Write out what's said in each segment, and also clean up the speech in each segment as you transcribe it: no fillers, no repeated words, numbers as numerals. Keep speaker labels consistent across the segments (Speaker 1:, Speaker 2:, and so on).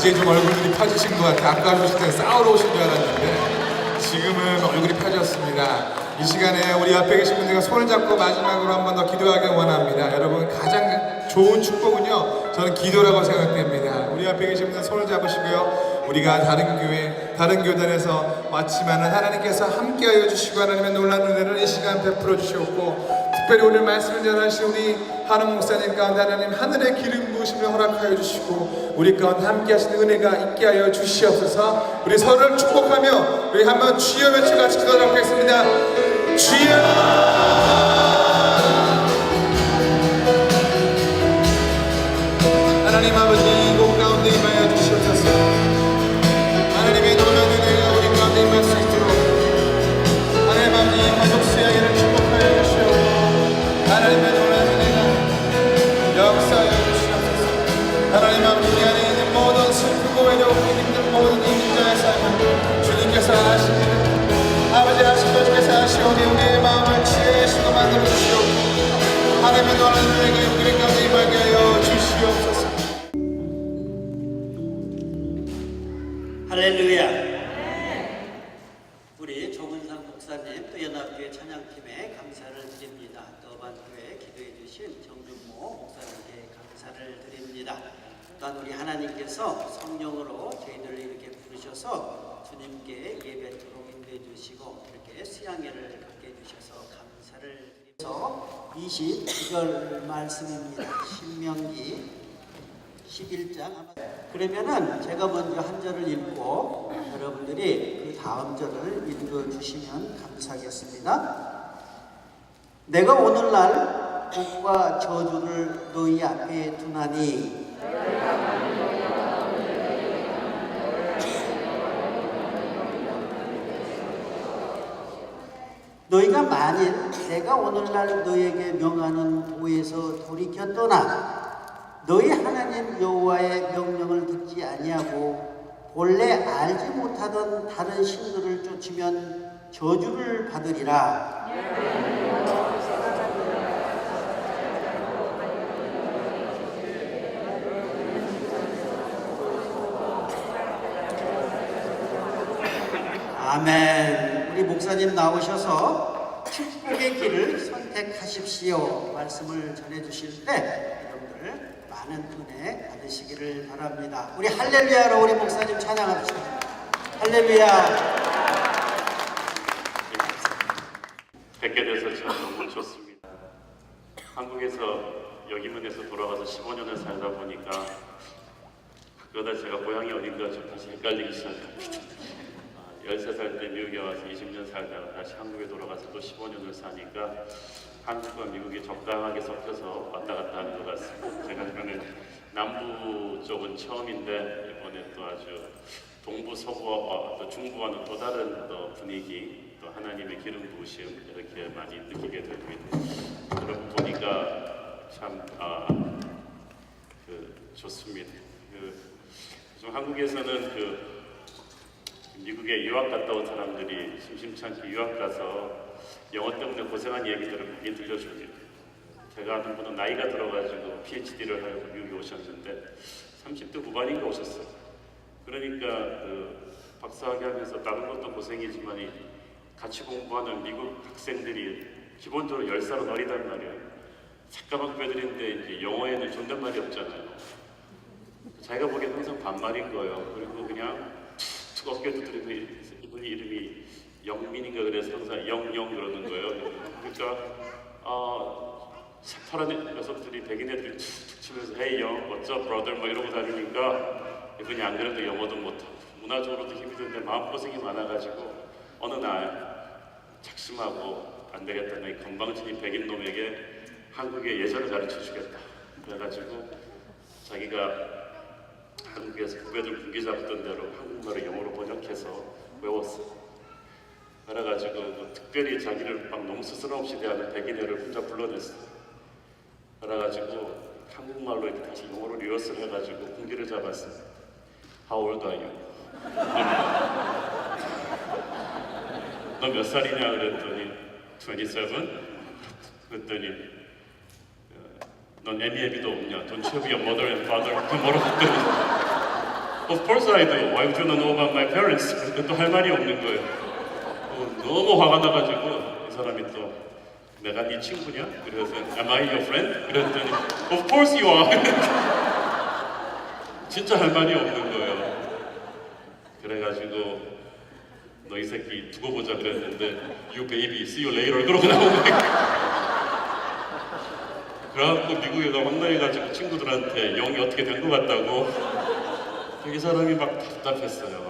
Speaker 1: 이제 좀 얼굴이 펴지신 것 같아요. 아까 오실 때 싸우러 오신 줄 알았는데 지금은 얼굴이 펴졌습니다. 이 시간에 우리 앞에 계신 분들과 손을 잡고 마지막으로 한 번 더 기도하길 원합니다. 여러분, 가장 좋은 축복은요, 저는 기도라고 생각됩니다. 우리 앞에 계신 분들 손을 잡으시고요, 우리가 다른 교회, 다른 교단에서 왔지만은 하나님께서 함께하여 주시고 하나님의 놀라운 은혜를 이 시간 베풀어 주시옵고, 특별히 오늘 말씀을 전하신 우리 한웅 목사님 가운데 하나님 하늘의 기름 부으심을 허락하여 주시고 우리 가운데 함께 하시는 은혜가 있게 하여 주시옵소서. 우리 서로를 축복하며 우리 한번 주여 외쳐 같이 기도하도록 하겠습니다. 주여, 하나님 아버지, 이곳 가운데 임하여 주시옵소서. 하나님의 놀라운 은혜가 우리 가운데 임할 수 있도록 하나님 아버지 가족 수양회를 축복하여 주시옵고 하나님의 놀라운 은혜가 역사하여 주시옵소서. 하나님 아버지, 우리 안에 있는 모든 슬프고 외롭고 힘든 모든 인자의 삶을 주님께서 아십니다. 아버지 하시고 주께서 하시오니 우리의 마음을 치유하시고 만들어 주시옵고 하나님의 놀라운 은혜가 우리 가운데 임하게 하여 주시옵소서.
Speaker 2: 할렐루야. 우리 조근상 목사님 또 연합교회 찬양팀에 감사를 드립니다. 또 반교회 기도해 주신 정준모 목사님께 감사를 드립니다. 또한 우리 하나님께서 성령으로 저희들을 이렇게 부르셔서 주님께 예배토록 인도해 주시고 이렇게 수양회를 갖게 해주셔서 감사를 드리면서 22절 말씀입니다. 신명기 11장. 그러면은 제가 먼저 한 절을 읽고 여러분들이 그 다음 절을 읽어주시면 감사하겠습니다. 내가 오늘날 복과 저주를 너희 앞에 두나니 너희가 만일 내가 오늘날 너희에게 명하는 도에서 돌이켰더나 너희 하나님 여호와의 명령을 듣지 아니하고 본래 알지 못하던 다른 신들을 쫓으면 저주를 받으리라. 아멘. 우리 목사님 나오셔서 축복의 길을 선택하십시오 말씀을 전해주실 때 여러분들 많은 은혜 받으시기를 바랍니다. 우리 할렐루야로 우리 목사님 찬양합시다. 할렐루야.
Speaker 3: 뵙게 돼서 참 너무 좋습니다. 한국에서 여기문에서 돌아가서 15년을 살다 보니까 그러다 제가 고향이 어딘가 좀 다시 헷갈리기 시작합니다. 13살 때 미국에 와서 20년 살다가 다시 한국에 돌아가서 또 15년을 사니까 한국과 미국이 적당하게 섞여서 왔다 갔다 하는 것 같습니다. 제가 그러면 남부 쪽은 처음인데 이번에 또 아주 동부, 서부와 또 중부와는 또 다른 또 분위기, 또 하나님의 기름 부으심 이렇게 많이 느끼게 됩니다. 그러고 보니까 참 좋습니다. 좀 한국에서는 미국에 유학 갔다 온 사람들이 심심찮게 유학 가서 영어 때문에 고생한 얘기들을 많이 들려줍니다. 제가 아는 분은 나이가 들어가지고 PhD를 하려고 미국에 오셨는데 30대 후반인가 오셨어요. 그러니까 박사학위 하면서 다른 것도 고생이지만 같이 공부하는 미국 학생들이 기본적으로 10살은 어리단 말이에요. 새까만 후배들인데 이제 영어에는 존댓말이 없잖아요. 자기가 보기엔 항상 반말인 거예요. 그리고 그냥 어깨 두드리고 이분이 이름이 영민인가 그래서 항상 영영 그러는 거예요. 그러니까 새파란 녀석들이 백인 애들이 툭툭 치면서 Hey young, what's up brother 뭐 이러고 다니니까 이분이 안 그래도 영어도 못하고 문화적으로도 힘이 드는데 마음고생이 많아가지고 어느 날 작심하고 안 되겠다, 이 건방진 백인 놈에게 한국의 예절을 가르쳐 주겠다. 그래가지고 자기가 한국에서 후배들 군기 잡던 대로 한국말을 영어로 번역해서 외웠어. 그래가지고 특별히 자기를 막 너무 스스럼 없이 대하는 백인애를 혼자 불러냈어. 그래가지고 한국말로 이렇게 다시 영어로 리허설 해가지고 군기를 잡았어. How old are you? 너 몇 살이냐 그랬더니 27? 그랬더니 넌 애미 애비도 없냐? Don't you have your mother and father? 그 뭐라고 했더니 Of course I do. Why would you know about my parents? 또 할 말이 없는 거예요. 너무 화가 나가지고 이 사람이 또 내가 네 친구냐? 그래서 Am I your friend? 그랬더니 Of course you are. 진짜 할 말이 없는 거예요. 그래가지고 너 이 새끼 두고 보자 그랬는데 You baby, see you later 그러고 나온 거예요. 그래갖고 미국에 가 황당해가지고 친구들한테 영이 어떻게 된 것 같다고 이 사람이 막 답답했어요.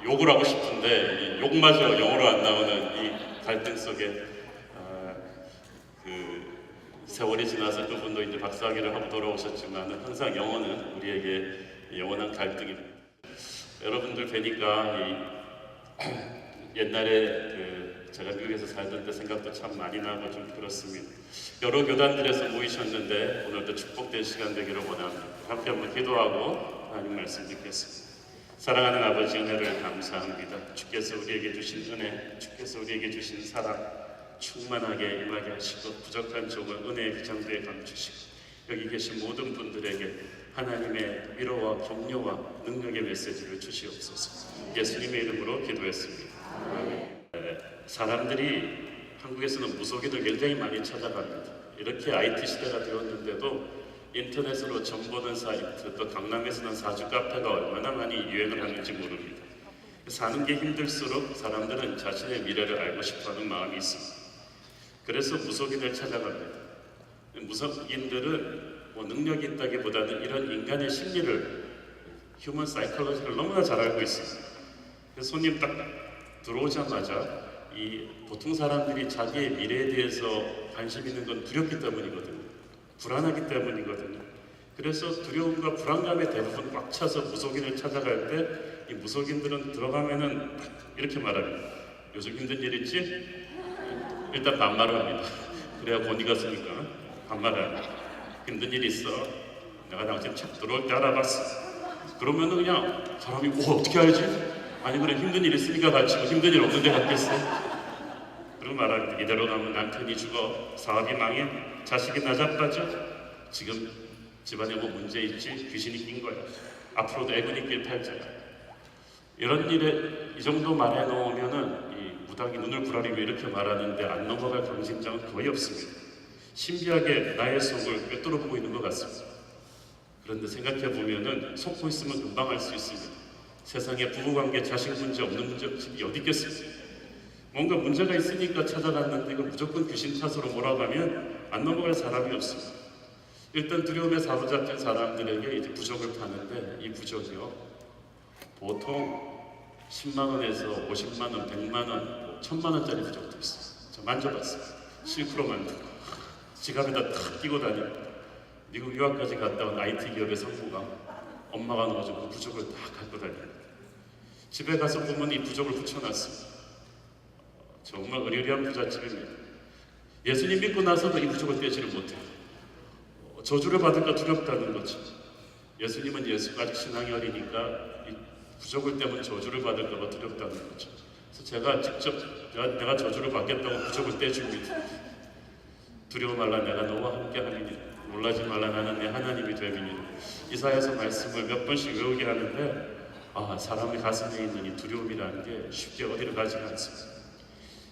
Speaker 3: 욕을 하고 싶은데 이 욕마저 영어로 안 나오는 이 갈등 속에 그 세월이 지나서 그분도 이제 박사학위를 하고 돌아오셨지만 항상 영어는 우리에게 영원한 갈등입니다. 여러분들 뵈니까 옛날에 제가 미국에서 살던 때 생각도 참 많이 나고 좀 그렇습니다. 여러 교단들에서 모이셨는데 오늘도 축복된 시간 되기를 원합니다. 함께 한번 기도하고 하나님 말씀 듣겠습니다. 사랑하는 아버지 은혜를 감사합니다. 주께서 우리에게 주신 은혜, 주께서 우리에게 주신 사랑 충만하게 임하게 하시고 부족한 종을 은혜의 기장대에 감추시고 여기 계신 모든 분들에게 하나님의 위로와 격려와 능력의 메시지를 주시옵소서. 예수님의 이름으로 기도했습니다. 사람들이 한국에서는 무속인을 굉장히 많이 찾아갑니다. 이렇게 IT 시대가 되었는데도 인터넷으로 점 보는 사이트, 또 강남에서는 사주 카페가 얼마나 많이 유행을 하는지 모릅니다. 사는 게 힘들수록 사람들은 자신의 미래를 알고 싶어하는 마음이 있습니다. 그래서 무속인을 찾아갑니다. 무속인들은 능력이 있다기보다는 이런 인간의 심리를, 휴먼 사이콜로지를 너무나 잘 알고 있습니다. 그래서 손님 딱 들어오자마자 보통 사람들이 자기의 미래에 대해서 관심 있는 건 두렵기 때문이거든요. 불안하기 때문이거든요. 그래서 두려움과 불안감에 대부분 꽉 차서 무속인을 찾아갈 때 이 무속인들은 들어가면은 이렇게 말합니다. 요즘 힘든 일 있지? 일단 반말을 합니다. 그래야 권위가 쓰니까 반말을 합니다. 힘든 일 있어. 내가 당신 착 들어올 때 알아봤어. 그러면은 그냥 사람이 어떻게 알지? 아니 그래 힘든 일 있으니까 같이 힘든 일 없는데 갔겠어? 그리고 말합니다. 이대로 가면 남편이 죽어, 사업이 망해, 자식이 나자빠져, 지금 집안에 뭐 문제 있지, 귀신이 낀 거야. 앞으로도 애군이 낄 팔자야. 이런 일에 이 정도 말해 놓으면은 이 무당이 눈을 부라리고 이렇게 말하는데 안 넘어갈 강심장은 거의 없습니다. 신비하게 나의 속을 꿰뚫어 보고 있는 것 같습니다. 그런데 생각해 보면은 속고 있으면 금방 알 수 있습니다. 세상에 부부관계, 자식 문제 없는 문제 어디 있겠습니까? 뭔가 문제가 있으니까 찾아갔는데 이거 무조건 귀신 탓으로 몰아가면 안 넘어갈 사람이 없습니다. 일단 두려움에 사로잡힌 사람들에게 이제 부적을 파는데 이 부적이요 보통 10만 원에서 50만 원, 100만 원, 1000만 원짜리 부적도 있어요. 저 만져봤어요. 실크로 만든 거. 지갑에다 탁 끼고 다닙니다. 미국 유학까지 갔다 온 IT 기업의 상무가 엄마가 넣어준 그 부적을 다 갖고 다닙니다. 집에 가서 보면 이 부적을 붙여놨습니다. 정말 의리의리한 부잣집입니다. 예수님 믿고 나서도 이 부적을 떼지를 못해요. 저주를 받을까 두렵다는 거죠. 예수님은 아직 신앙이 어리니까 이 부적을 떼면 저주를 받을까 봐 두렵다는 거죠. 그래서 제가 직접 내가 저주를 받겠다고 부적을 떼줍니다. 두려워 말라 내가 너와 함께 하느니라. 놀라지 말라 나는 내 하나님이 됨이니라. 이사야서 말씀을 몇 번씩 외우게 하는데 사람의 가슴에 있는 이 두려움이라는 게 쉽게 어디로 가지 않습니다.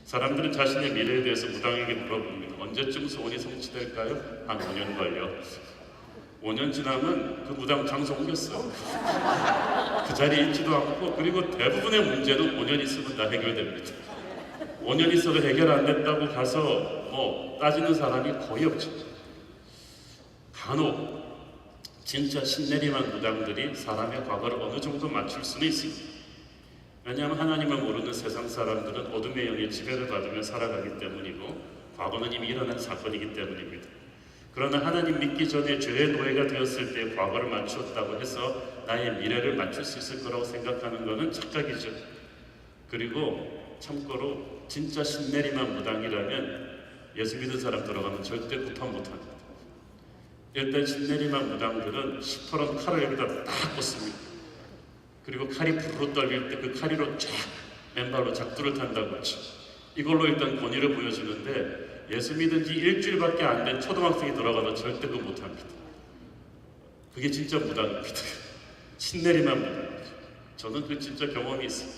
Speaker 3: 사람들은 자신의 미래에 대해서 무당에게 물어봅니다. 언제쯤 소원이 성취될까요? 한 5년 걸려. 5년 지나면 그 무당 장소 옮겼어요. 그 자리에 있지도 않고 그리고 대부분의 문제는 5년 있으면 다 해결됩니다. 5년 있어도 해결 안 됐다고 가서 뭐 따지는 사람이 거의 없죠. 간혹 진짜 신내림한 무당들이 사람의 과거를 어느 정도 맞출 수는 있습니다. 왜냐하면 하나님을 모르는 세상 사람들은 어둠의 영의 지배를 받으며 살아가기 때문이고 과거는 이미 일어난 사건이기 때문입니다. 그러나 하나님 믿기 전에 죄의 노예가 되었을 때 과거를 맞추었다고 해서 나의 미래를 맞출 수 있을 거라고 생각하는 것은 착각이죠. 그리고 참고로 진짜 신내림한 무당이라면 예수 믿은 사람 들어가면 절대 구판 못합니다. 일단 신내림한 무당들은 시퍼런 칼을 여기다 딱 꽂습니다. 그리고 칼이 부르르 떨릴 때 그 칼이로 쫙 맨발로 작두를 탄다고 하죠. 이걸로 일단 권위를 보여주는데 예수 믿은 지 일주일밖에 안 된 초등학생이 들어가도 절대 그거 못합니다. 그게 진짜 무당입니다. 신내림한 무당이죠. 저는 그 진짜 경험이 있어요.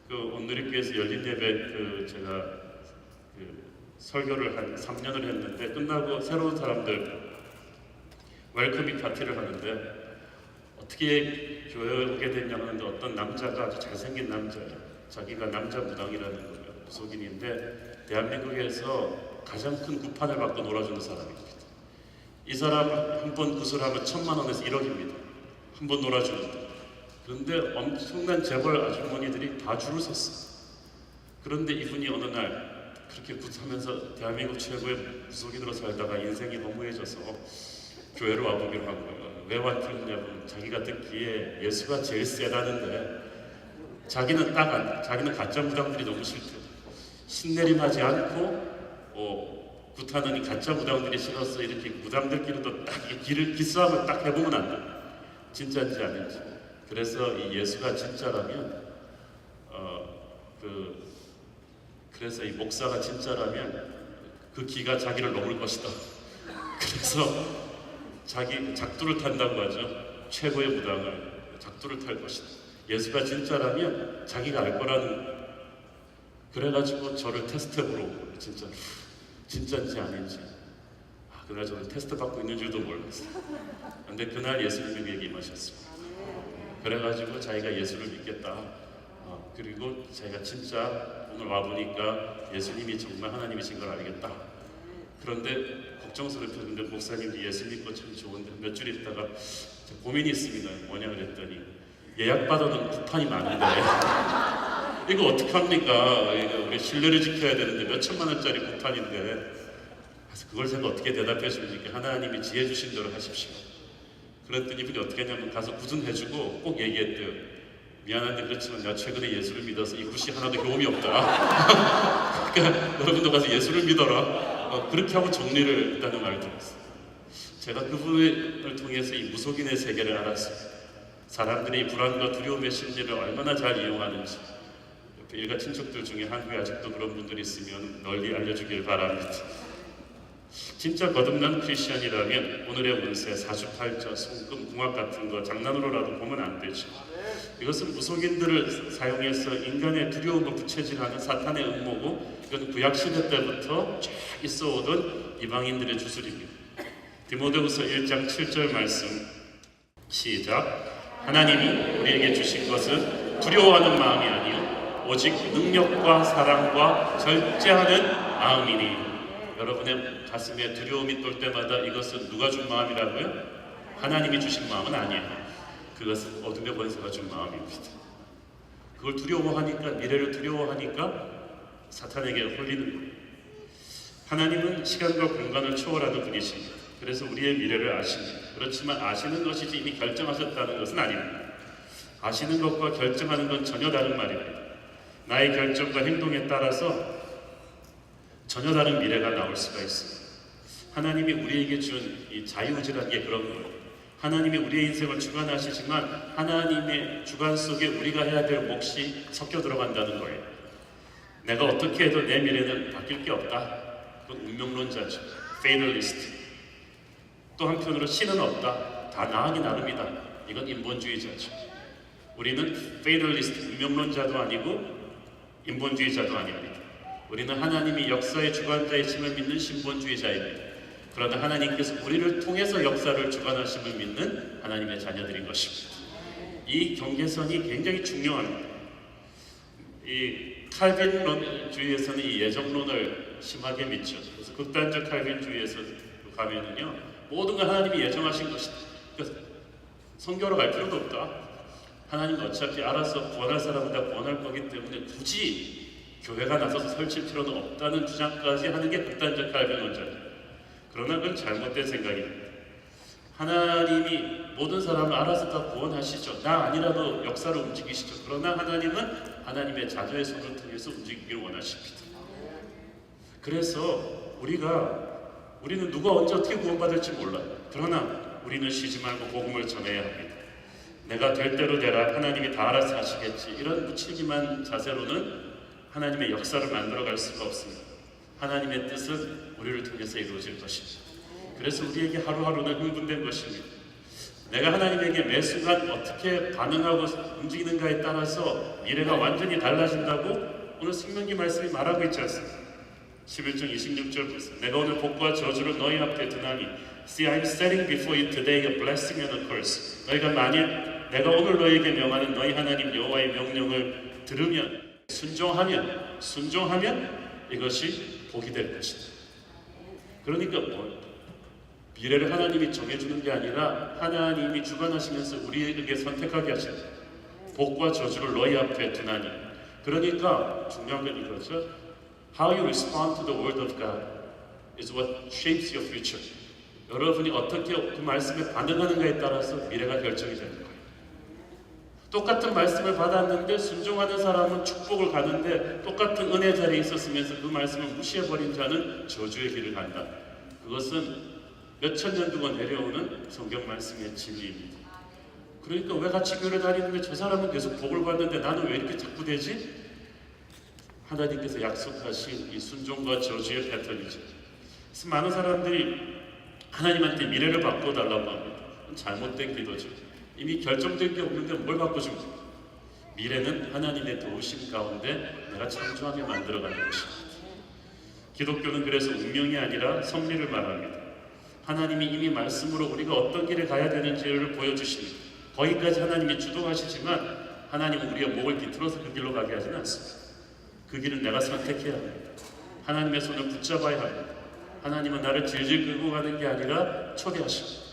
Speaker 3: 그 온누리교회에서 열린 예배 제가 설교를 한 3년을 했는데 끝나고 새로운 사람들 웰커밍 파티를 하는데 어떻게 교회에 오게 됐냐 하는데 어떤 남자가 아주 잘생긴 남자예요. 자기가 남자 무당이라는 거예요. 무속인인데 대한민국에서 가장 큰 구판을 받고 놀아주는 사람입니다. 이 사람 한 번 구슬하면 1,000만 원에서 1억입니다. 한 번 놀아주는데. 그런데 엄청난 재벌 아주머니들이 다 줄을 섰어요. 그런데 이분이 어느 날 그렇게 굿하면서 대한민국 최고의 무속인으로 살다가 인생이 허무해져서 교회로 와보기로 한 거예요. 왜 왔냐면 자기가 듣기에 예수가 제일 세다는데 자기는 자기는 가짜 무당들이 너무 싫대. 신내림하지 않고 굿하는 이 가짜 무당들이 싫어서 이렇게 무당들끼리도 딱 기싸움을 딱 해보면 안 돼. 진짜인지 아닌지. 그래서 이 예수가 진짜라면 그래서 이 목사가 진짜라면 그 기가 자기를 넘을 것이다. 그래서 자기 작두를 탄다고 하죠. 최고의 무당을 작두를 탈 것이다. 예수가 진짜라면 자기가 알 거라는. 그래가지고 저를 테스트해보러 온 거예요. 진짜인지 아닌지. 그날 저는 테스트 받고 있는 줄도 몰랐어요. 근데 그날 예수님에게 임하셨습니다. 그래가지고 자기가 예수를 믿겠다. 그리고 자기가 진짜 오늘 와보니까 예수님이 정말 하나님이신 걸 알겠다. 그런데 걱정스러운 표정인데 목사님도 예수 믿고 참 좋은데 몇 줄 있다가 고민이 있습니다. 뭐냐 그랬더니 예약 받아놓은 쿠판이 많은데 이거 어떡합니까? 우리 신뢰를 지켜야 되는데 몇 천만 원짜리 쿠판인데. 그래서 그걸 제가 어떻게 대답해 줍니까? 하나님이 지혜 주신 대로 하십시오. 그랬더니 이분이 어떻게 했냐면 가서 굿은 해주고 꼭 얘기했대요. 미안한데 그렇지만 내가 최근에 예수를 믿어서 이 굿이 하나도 도움이 없다. 그러니까 여러분도 가서 예수를 믿어라. 그렇게 하고 정리를 했다는 말을 들었어요. 제가 그분을 통해서 이 무속인의 세계를 알았어요. 사람들이 불안과 두려움의 심리를 얼마나 잘 이용하는지. 옆에 일가 친척들 중에 한국에 아직도 그런 분들이 있으면 널리 알려주길 바랍니다. 진짜 거듭난 크리스천이라면 오늘의 운세, 사주팔자, 손금, 궁합 같은 거 장난으로라도 보면 안 되죠. 이것은 무속인들을 사용해서 인간의 두려움을 부채질하는 사탄의 음모고, 이건 구약시대 때부터 쭉 있어오던 이방인들의 주술입니다. 디모데후서 1장 7절 말씀 시작. 하나님이 우리에게 주신 것은 두려워하는 마음이 아니요 오직 능력과 사랑과 절제하는 마음이니. 여러분의 가슴에 두려움이 돌 때마다 이것은 누가 준 마음이라고요? 하나님이 주신 마음은 아니에요. 그것은 어둠의 권세가 준 마음입니다. 그걸 두려워하니까, 미래를 두려워하니까 사탄에게 홀리는 거예요. 하나님은 시간과 공간을 초월하는 분이십니다. 그래서 우리의 미래를 아십니다. 그렇지만 아시는 것이지 이미 결정하셨다는 것은 아닙니다. 아시는 것과 결정하는 건 전혀 다른 말입니다. 나의 결정과 행동에 따라서 전혀 다른 미래가 나올 수가 있습니다. 하나님이 우리에게 준 이 자유의지라는 게 그런 거예요. 하나님이 우리의 인생을 주관하시지만 하나님의 주관 속에 우리가 해야 될 몫이 섞여 들어간다는 거예요. 내가 어떻게 해도 내 미래는 바뀔 게 없다. 그건 운명론자죠. 페이널리스트. 또 한편으로 신은 없다. 다 나하기 나름이다. 이건 인본주의자죠. 우리는 페이널리스트, 운명론자도 아니고 인본주의자도 아닙니다. 우리는 하나님이 역사의 주관자이심을 믿는 신본주의자입니다. 그러나 하나님께서 우리를 통해서 역사를 주관하심을 믿는 하나님의 자녀들인 것입니다. 이 경계선이 굉장히 중요합니다. 이 칼빈주의에서는 이 예정론을 심하게 믿죠. 그래서 극단적 칼빈주의에서 가면은요, 모든 걸 하나님이 예정하신 것이다. 그래서 성경으로 갈 필요도 없다. 하나님은 어차피 알아서 구원할 사람은 다 구원할 거기 때문에 굳이 교회가 나서서 설칠 필요는 없다는 주장까지 하는 게 극단적 칼빈론자죠. 그러나 그건 잘못된 생각입니다. 하나님이 모든 사람을 알아서 다 구원하시죠. 나 아니라도 역사를 움직이시죠. 그러나 하나님은 하나님의 자녀의 손을 통해서 움직이기를 원하십니다. 그래서 우리는 누가 언제 어떻게 구원받을지 몰라요. 그러나 우리는 쉬지 말고 복음을 전해야 합니다. 내가 될 대로 되라, 하나님이 다 알아서 하시겠지, 이런 무책임한 자세로는 하나님의 역사를 만들어갈 수가 없습니다. 하나님의 뜻은 우리를 통해서 이루어질 것입니다. 그래서 우리에게 하루하루는 흥분된 것입니다. 내가 하나님에게 매 순간 어떻게 반응하고 움직이는가에 따라서 미래가 완전히 달라진다고 오늘 생명기 말씀이 말하고 있지 않습니까? 11장 26절 보세요. 내가 오늘 복과 저주를 너희 앞에 두나니 See, I am setting before you today a blessing and a curse. 너희가 만일 내가 오늘 너희에게 명하는 너희 하나님 여호와의 명령을 들으면 순종하면 이것이 복이 될 것이다. 그러니까 미래를 하나님이 정해주는 게 아니라 하나님이 주관하시면서 우리에게 선택하게 하시는 복과 저주를 너희 앞에 두나니. 그러니까 중요한 건 이거죠. How you respond to the word of God is what shapes your future. 여러분이 어떻게 그 말씀에 반응하는가에 따라서 미래가 결정이 되는 거예요. 똑같은 말씀을 받았는데 순종하는 사람은 축복을 가는데 똑같은 은혜 자리에 있었으면서 그 말씀을 무시해버린 자는 저주의 길을 간다. 그것은 몇천 년 동안 내려오는 성경 말씀의 진리입니다. 그러니까 왜 같이 교회 다니는데 저 사람은 계속 복을 받는데 나는 왜 이렇게 자꾸 되지? 하나님께서 약속하신 이 순종과 저주의 패턴이죠. 그래서 많은 사람들이 하나님한테 미래를 바꿔달라고 합니다. 잘못된 기도죠. 이미 결정된 게 없는데 뭘 바꿔줍니까? 미래는 하나님의 도우심 가운데 내가 창조하게 만들어가는 것입니다. 기독교는 그래서 운명이 아니라 섭리를 말합니다. 하나님이 이미 말씀으로 우리가 어떤 길을 가야 되는지를 보여주십니다. 거기까지 하나님이 주동하시지만 하나님은 우리의 목을 비틀어서 그 길로 가게 하지는 않습니다. 그 길은 내가 선택해야 합니다. 하나님의 손을 붙잡아야 합니다. 하나님은 나를 질질 끌고 가는 게 아니라 초대하십니다.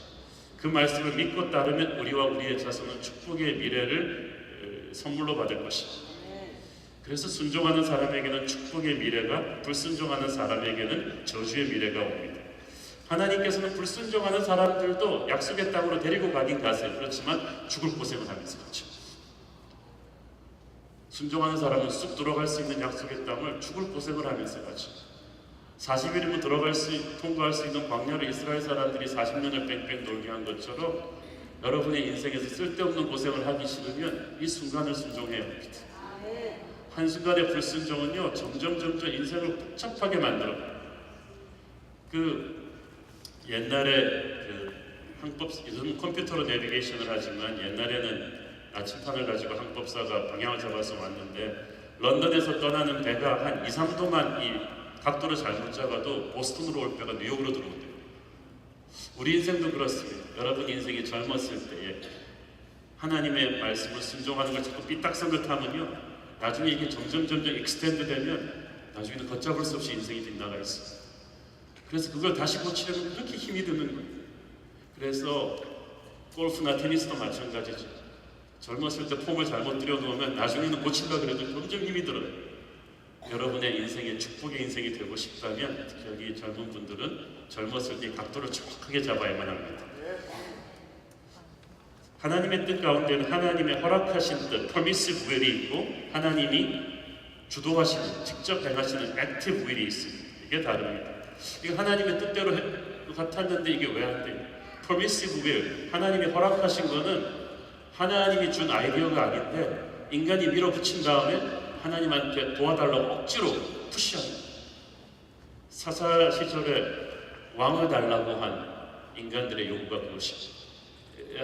Speaker 3: 그 말씀을 믿고 따르면 우리와 우리의 자손은 축복의 미래를 선물로 받을 것입니다. 그래서 순종하는 사람에게는 축복의 미래가, 불순종하는 사람에게는 저주의 미래가 옵니다. 하나님께서는 불순종하는 사람들도 약속의 땅으로 데리고 가긴 가세요. 그렇지만 죽을 고생을 하면서 가죠. 순종하는 사람은 쑥 들어갈 수 있는 약속의 땅을 죽을 고생을 하면서 가죠. 40일이면 통과할 수 있는 광야를 이스라엘 사람들이 40년을 뺑뺑 돌게 한 것처럼 여러분의 인생에서 쓸데없는 고생을 하기 싫으면 이 순간을 순종해야 합니다. 한순간의 불순종은요 점점 인생을 복잡하게 만들어요. 옛날에 요즘 컴퓨터로 내비게이션을 하지만 옛날에는 나침판을 가지고 항법사가 방향을 잡아서 왔는데 런던에서 떠나는 배가 한 2, 3도만 이 각도를 잘못 잡아도 보스턴으로 올 배가 뉴욕으로 들어온대요. 우리 인생도 그렇습니다. 여러분 인생이 젊었을 때에 하나님의 말씀을 순종하는 걸 자꾸 삐딱선을 타면요 나중에 이게 점점 익스텐드 되면 나중에는 걷잡을 수 없이 인생이 빗나가 있어요. 그래서 그걸 다시 고치려면 그렇게 힘이 드는 거예요. 그래서 골프나 테니스도 마찬가지죠. 젊었을 때 폼을 잘못 들여놓으면 나중에는 고치려고 그래도 점점 힘이 들어요. 여러분의 인생에 축복의 인생이 되고 싶다면 특히 여기 젊은 분들은 젊었을 때 각도를 정확하게 잡아야만 합니다. 하나님의 뜻 가운데는 하나님의 허락하신 뜻, permissive will이 있고 하나님이 주도하시는, 직접 행하시는 active will이 있습니다. 이게 다릅니다. 이게 하나님의 뜻대로 같았는데 이게 왜 안 돼요? permissive will, 하나님이 허락하신 거는 하나님이 준 아이디어가 아닌데 인간이 밀어붙인 다음에 하나님한테 도와달라고 억지로 푸시합니다. 사사 시절에 왕을 달라고 한 인간들의 요구가 그것입니다.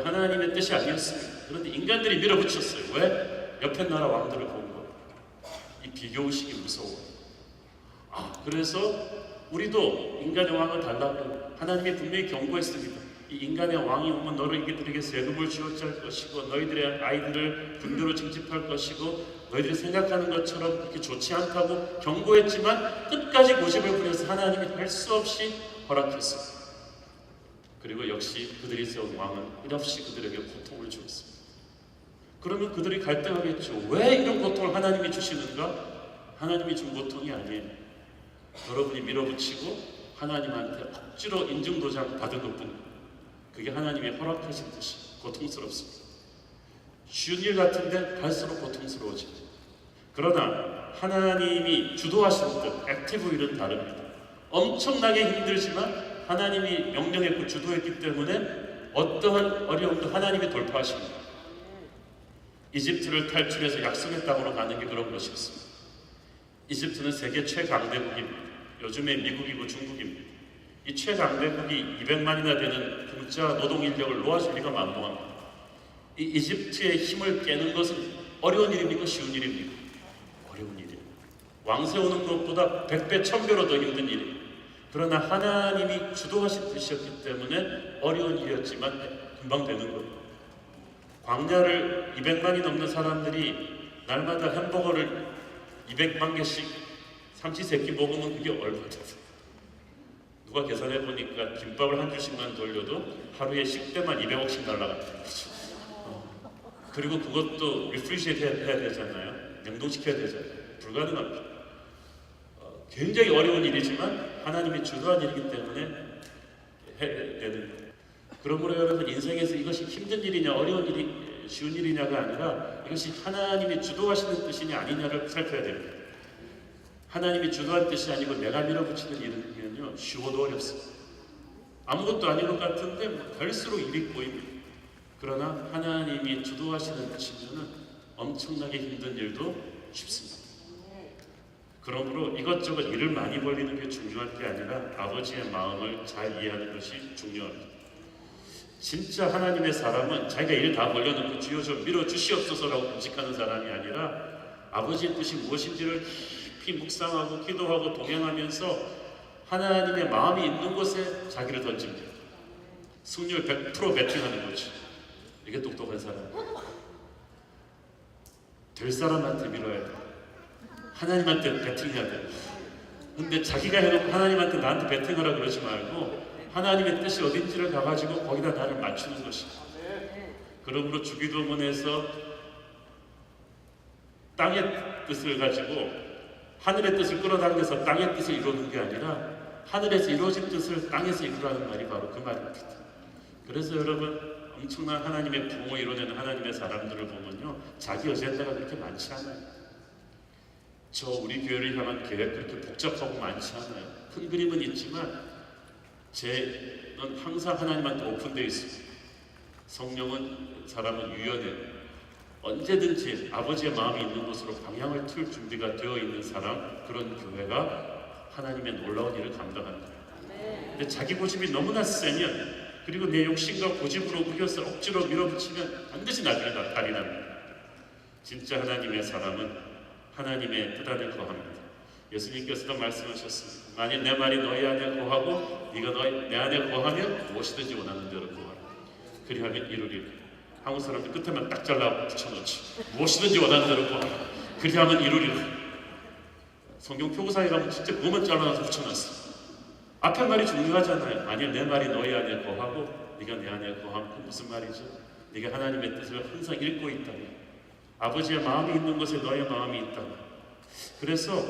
Speaker 3: 하나님의 뜻이 아니었습니다. 그런데 인간들이 밀어붙였어요. 왜? 옆에 나라 왕들을 본 거예요. 이 비교의식이 무서워요. 그래서 우리도 인간의 왕을 달라고 하나님이 분명히 경고했습니다. 이 인간의 왕이 오면 너희들에게 세금을 쥐어짤 것이고 너희들의 아이들을 군대로 징집할 것이고 너희들이 생각하는 것처럼 그렇게 좋지 않다고 경고했지만 끝까지 고집을 부려서 하나님이 할 수 없이 허락했습니다. 그리고 역시 그들이 세운 왕은 일없이 그들에게 고통을 주었습니다. 그러면 그들이 갈등하겠죠. 왜 이런 고통을 하나님이 주시는가? 하나님이 준 고통이 아니에요. 여러분이 밀어붙이고 하나님한테 억지로 인증도장 받은 것뿐. 그게 하나님의 허락하신 뜻이 고통스럽습니다. 쉬운 일 같은데 갈수록 고통스러워지죠. 그러나 하나님이 주도하시는 뜻, 액티브 일은 다릅니다. 엄청나게 힘들지만 하나님이 명령했고 주도했기 때문에 어떠한 어려움도 하나님이 돌파하십니다. 이집트를 탈출해서 약속의 땅으로 가는 게 그런 것이었습니다. 이집트는 세계 최강대국입니다. 요즘의 미국이고 중국입니다. 이 최강대국이 200만이나 되는 공짜 노동 인력을 놓아줄 리가 만무합니다. 이 이집트의 힘을 깨는 것은 어려운 일입니까? 쉬운 일입니까? 어려운 일이에요. 왕 세우는 것보다 100배, 1000배로 더 힘든 일이에요. 그러나 하나님이 주도하신 뜻이었기 때문에 어려운 일이었지만 금방 되는 거예요. 광야를 200만이 넘는 사람들이 날마다 햄버거를 200만 개씩 삼시세끼 먹으면 그게 얼마나 돼요? 누가 계산해 보니까 김밥을 한 줄씩만 돌려도 하루에 식대만 200억씩 날라간다는 거죠. 그리고 그것도 리프리시에이트 해야 되잖아요. 냉동시켜야 되잖아요. 불가능합니다. 굉장히 어려운 일이지만 하나님이 주도한 일이기 때문에 해야 되는 거예요. 그러므로 여러분 인생에서 이것이 힘든 일이냐 어려운 일이 쉬운 일이냐가 아니라 이것이 하나님이 주도하시는 뜻이냐 아니냐를 살펴야 됩니다. 하나님이 주도한 뜻이 아니고 내가 밀어붙이는 일이면요 쉬워도 어렵습니다. 아무것도 아닌 것 같은데 갈수록 일이 보입니다. 그러나 하나님이 주도하시는 뜻이면 엄청나게 힘든 일도 쉽습니다. 그러므로 이것저것 일을 많이 벌리는 게 중요한 게 아니라 아버지의 마음을 잘 이해하는 것이 중요합니다. 진짜 하나님의 사람은 자기가 일 다 벌려놓고 주여 좀 밀어주시옵소서라고 금식하는 사람이 아니라 아버지의 뜻이 무엇인지를 깊이 묵상하고 기도하고 동행하면서 하나님의 마음이 있는 곳에 자기를 던집니다. 승률 100% 배팅하는 거지. 이게 똑똑한 사람. 될 사람한테 밀어야 돼. 하나님한테 배팅해야 돼. 근데 자기가 해놓고 하나님한테 나한테 배팅하라 그러지 말고 하나님의 뜻이 어딘지를 가가지고 거기다 나를 맞추는 것이다. 그러므로 주기도문에서 땅의 뜻을 가지고 하늘의 뜻을 끌어당겨서 땅의 뜻을 이루는 게 아니라 하늘에서 이루어진 뜻을 땅에서 이루라는 말이 바로 그 말입니다. 그래서 여러분 엄청난 하나님의 부흥을 이루어내는 하나님의 사람들을 보면요 자기 어젠다가 그렇게 많지 않아요. 저 우리 교회를 향한 계획 그렇게 복잡하고 많지 않아요. 큰 그림은 있지만 쟤는 항상 하나님한테 오픈되어 있습니다. 성령은 사람은 유연해요. 언제든지 아버지의 마음이 있는 곳으로 방향을 틀 준비가 되어 있는 사람, 그런 교회가 하나님의 놀라운 일을 감당합니다. 근데 자기 고집이 너무나 세면 그리고 내 욕심과 고집으로 우겨서 억지로 밀어붙이면 반드시 나중에 나타이 납니다. 진짜 하나님의 사람은 하나님의 뜻 안에 거합니다. 예수님께서도 말씀하셨습니다. 만일 내 말이 너희 안에 거하고 네가 내 안에 거하면 무엇이든지 원하는 대로 구하라. 그리하면 이루리라. 한국 사람들 끝에만 딱 잘라 붙여놓지. 무엇이든지 원하는 대로 구하라. 그리하면 이루리라. 성경 표구사에 가면 진짜 그것만 잘라놔서 붙여놨어. 앞에 말이 중요하잖아요. 만일 내 말이 너희 안에 거하고 네가 내 안에 거하면 그 무슨 말이죠? 네가 하나님의 뜻을 항상 읽고 있다면 아버지의 마음이 있는 곳에 너의 마음이 있다면 그래서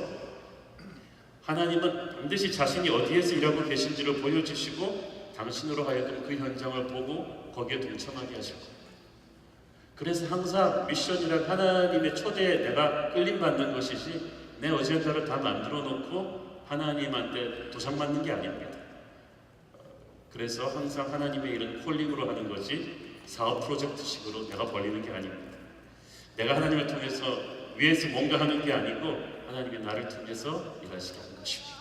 Speaker 3: 하나님은 반드시 자신이 어디에서 일하고 계신지를 보여주시고 당신으로 하여금 그 현장을 보고 거기에 동참하게 하시고 그래서 항상 미션이란 하나님의 초대에 내가 끌림받는 것이지 내 어젠다를 다 만들어 놓고 하나님한테 도장맞는 게 아닙니다. 그래서 항상 하나님의 일은 콜링으로 하는 거지 사업 프로젝트식으로 내가 벌리는 게 아닙니다. 내가 하나님을 통해서 위에서 뭔가 하는 게 아니고 하나님이 나를 통해서 일하시게 하는 것입니다.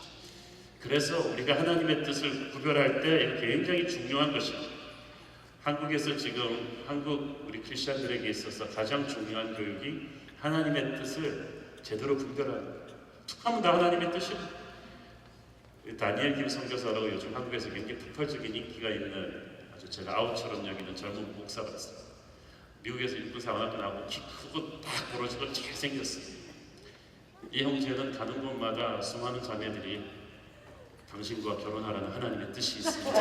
Speaker 3: 그래서 우리가 하나님의 뜻을 구별할 때 굉장히 중요한 것입니다. 한국에서 지금 한국 우리 크리스천들에게 있어서 가장 중요한 교육이 하나님의 뜻을 제대로 분별하는 거예요. 툭 하면 다 하나님의 뜻입니다. 다니엘 김 선교사라고 요즘 한국에서 굉장히 폭발적인 인기가 있는 아주 제가 아우처럼 여기는 젊은 목사가 있어요. 미국에서 육군사관학교 나오고 키 크고 딱 부러지고 잘생겼어요. 이 형제는 가는 곳마다 수많은 자매들이 당신과 결혼하라는 하나님의 뜻이 있습니다.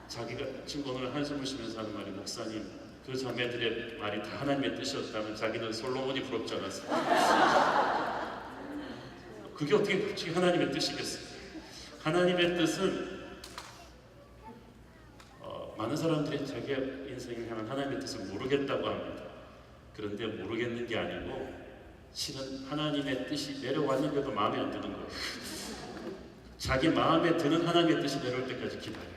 Speaker 3: 자기가 친구는 한숨을 쉬면서 하는 말이 목사님 그 자매들의 말이 다 하나님의 뜻이었다면 자기는 솔로몬이 부럽지 않았어요. 그게 어떻게 그렇지 하나님의 뜻이겠어요? 하나님의 뜻은 많은 사람들이 자기 인생을 향한 하나님의 뜻을 모르겠다고 합니다. 그런데 모르겠는 게 아니고 실은 하나님의 뜻이 내려왔는데도 마음에 안 드는 거예요. 자기 마음에 드는 하나님의 뜻이 내려올 때까지 기다려요.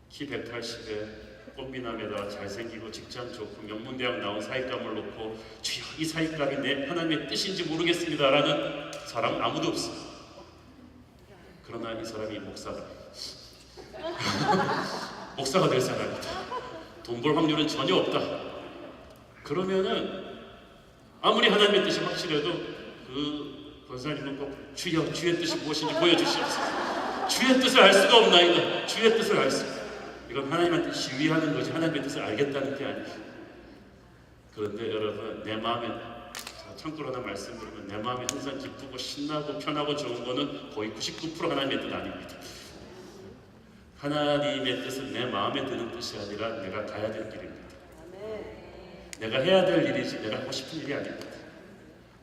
Speaker 3: 키 180에 꽃미남에다가 잘생기고 직장 좋고 명문대학 나온 사익감을 놓고 주여 이 사익감이 내 하나님의 뜻인지 모르겠습니다 라는 사람은 아무도 없어요. 그러나 이 사람이 목사다. 목사가 될 사람이다. 돈 벌 확률은 전혀 없다. 그러면은 아무리 하나님의 뜻이 확실해도 그 권사님은 꼭 주여 주의 뜻이 무엇인지 보여주시옵소서. 주의 뜻을 알 수가 없나이다. 주의 뜻을 알 수. 이건 하나님한테 지휘하는 거지 하나님의 뜻을 알겠다는 게 아니지. 그런데 여러분 내 마음에 참고로 하나 말씀드리면 내 마음이 항상 기쁘고 신나고 편하고 좋은 거는 거의 99% 하나님의 뜻 아닙니다. 하나님의 뜻은 내 마음에 드는 뜻이 아니라 내가 가야 될 길입니다. 내가 해야 될 일이지 내가 하고 싶은 일이 아닙니다.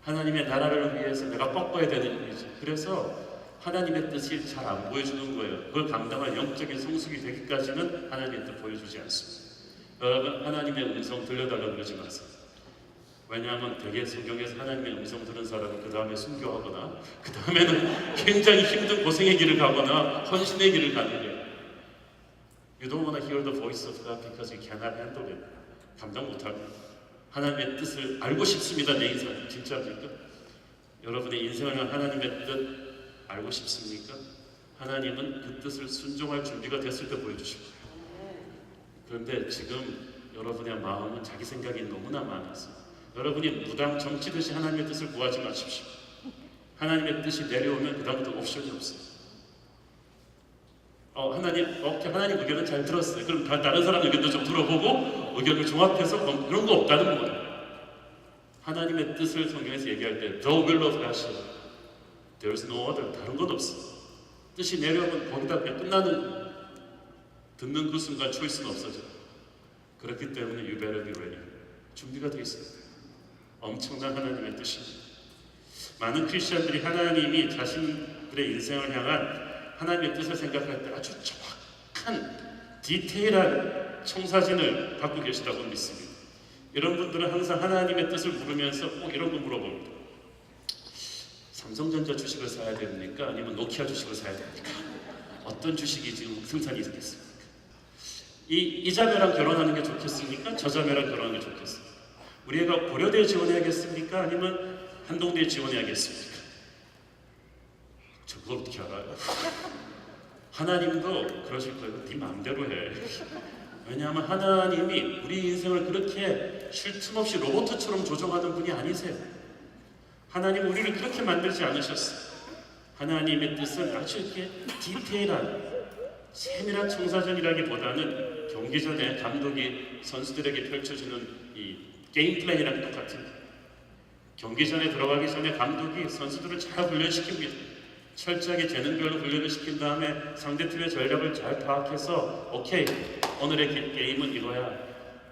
Speaker 3: 하나님의 나라를 위해서 내가 꺾어야 되는 일이지. 그래서 하나님의 뜻이 잘 안 보여주는 거예요. 그걸 감당할 영적인 성숙이 되기까지는 하나님의 뜻 보여주지 않습니다. 여러분 하나님의 음성 들려달라고 그러지 마세요. 왜냐하면 되게 성경에서 하나님의 음성 들은 사람은 그 다음에 순교하거나 그 다음에는 굉장히 힘든 고생의 길을 가거나 헌신의 길을 가는 거예요. You don't want to hear the voice of God because you cannot handle it. 감당 못합니다. 하나님의 뜻을 알고 싶습니다. 내 인생 진짜입니까? 여러분의 인생을 위한 하나님의 뜻 알고 싶습니까? 하나님은 그 뜻을 순종할 준비가 됐을 때 보여주시고 그런데 지금 여러분의 마음은 자기 생각이 너무나 많아서 여러분이 무당 정치듯이 하나님의 뜻을 구하지 마십시오. 하나님의 뜻이 내려오면 그다음부터 옵션이 없어요. 하나님 의견은 잘 들었어요. 그럼 다른 사람 의견도 좀 들어보고 의견을 종합해서 그런 거 없다는 거예요. 하나님의 뜻을 성경에서 얘기할 때 The will of God, there is no other. 다른 건 없어. 뜻이 내려오면 거기다 그냥 끝나는 듣는 그 순간 초이스는 없어져. 그렇기 때문에 you better be ready. 준비가 돼 있어요. 엄청난 하나님의 뜻입니다. 많은 크리스천들이 하나님이 자신들의 인생을 향한 하나님의 뜻을 생각할 때 아주 정확한 디테일한 청사진을 갖고 계시다고 믿습니다. 이런 분들은 항상 하나님의 뜻을 물으면서 꼭 이런 거 물어봅니다. 삼성전자 주식을 사야 됩니까? 아니면 노키아 주식을 사야 됩니까? 어떤 주식이 지금 승산이 있겠습니까? 이 자매랑 결혼하는 게 좋겠습니까? 저 자매랑 결혼하는 게 좋겠습니까? 우리 애가 고려대에 지원해야겠습니까? 아니면 한동대에 지원해야겠습니까? 저 그걸 어떻게 알아요? 하나님도 그러실 거예요. 네 마음대로 해. 왜냐하면 하나님이 우리 인생을 그렇게 쉴 틈 없이 로봇처럼 조종하는 분이 아니세요. 하나님 우리를 그렇게 만들지 않으셨어요. 하나님의 뜻은 아주 이렇게 디테일한 세밀한 청사전이라기보다는 경기 전에 감독이 선수들에게 펼쳐주는 이 게임 플랜이랑 똑같은 거예요. 경기 전에 들어가기 전에 감독이 선수들을 잘 훈련시킵니다. 철저하게 재능별로 훈련을 시킨 다음에 상대팀의 전략을 잘 파악해서 오케이 오늘의 게임은 이거야.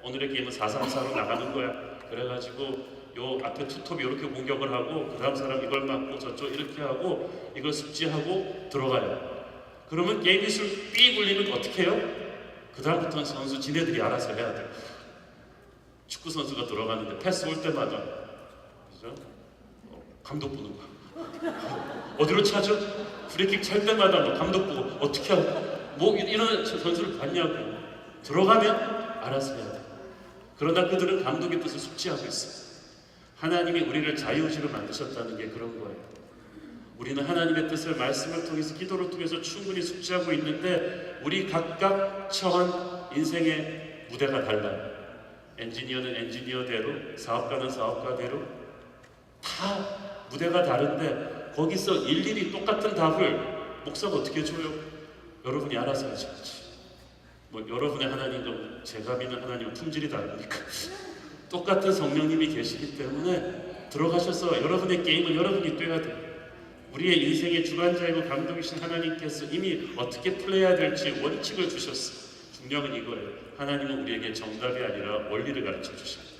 Speaker 3: 오늘의 게임은 4-3-4로 나가는 거야. 그래가지고 요 앞에 투톱이 이렇게 공격을 하고 그 다음 사람 이걸 막고 저쪽 이렇게 하고 이걸 숙지하고 들어가요. 그러면 게임이 삑 울리면 어떻게 해요? 그 다음부터는 선수 지네들이 알아서 해야 돼요. 축구 선수가 들어가는데 패스 올 때마다 그죠? 감독 보는 거. 어디로 차죠? 프리킥 찰 때마다 뭐 감독 보고 어떻게 하고 뭐 이런 선수를 봤냐고. 들어가면 알아서 해야 돼. 그러다 그들은 감독의 뜻을 숙지하고 있어요. 하나님이 우리를 자유의지로 만드셨다는 게 그런 거예요. 우리는 하나님의 뜻을 말씀을 통해서 기도를 통해서 충분히 숙지하고 있는데 우리 각각 처한 인생의 무대가 달라요. 엔지니어는 엔지니어대로, 사업가는 사업가대로 다 무대가 다른데 거기서 일일이 똑같은 답을 목사가 어떻게 줘요? 여러분이 알아서 하셔야지. 뭐 여러분의 하나님과 제가 믿는 하나님은 품질이 다르니까 똑같은 성령님이 계시기 때문에 들어가셔서 여러분의 게임은 여러분이 뛰어야 돼요. 우리의 인생의 주관자이고 감독이신 하나님께서 이미 어떻게 플레이해야 될지 원칙을 주셨어요. 중요한 건 이거예요. 하나님은 우리에게 정답이 아니라 원리를 가르쳐 주십니다.